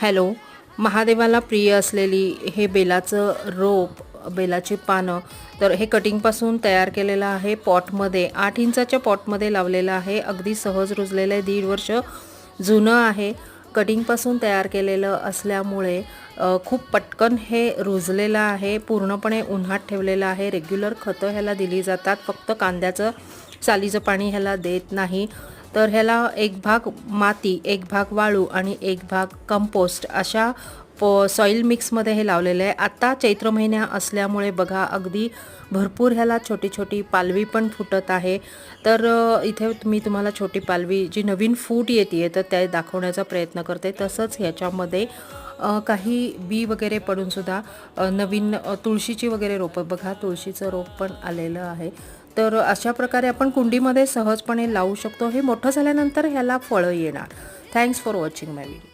Hello. महादेवाला प्रिय असलेली हे बेलाचं रोप, बेलाची पानं, तर हे कटिंगपासून तयार केलेलं आहे. पॉटमध्ये 8 इंचाच्या पॉटमध्ये लावलेलं आहे. अगदी सहज रुजलेलं आहे. 1.5 वर्ष जुनं आहे. कटिंगपासून तयार केलेलं असल्यामुळे खूप पटकन हे रुजलेलं आहे. पूर्णपणे उन्हात ठेवलेलं आहे. रेग्युलर खतं ह्याला दिली जातात. फक्त कांद्याचं सालीचं पाणी ह्याला देत नाही. तर ह्याला एक भाग माती, एक भाग वाळू आणि एक भाग कंपोस्ट अशा सॉईल मिक्समध्ये हे लावलेलं आहे. आता चैत्र महिना असल्यामुळे बघा अगदी भरपूर ह्याला छोटी छोटी पालवी पण फुटत आहे. तर इथे मी तुम्हाला छोटी पालवी जी नवीन फूट येते तर त्या दाखवण्याचा प्रयत्न करते. तसंच ह्याच्यामध्ये काही बी वगैरे पडून सुद्धा नवीन तुळशीची वगैरे रोपं बघा, तुळशीचं रोप पण आलेलं आहे. तर अशा प्रकारे आपण कुंडीमध्ये सहजपणे लावू शकतो. हे मोठं झाल्यानंतर ह्याला फळं येणार. Thanks for watching my video.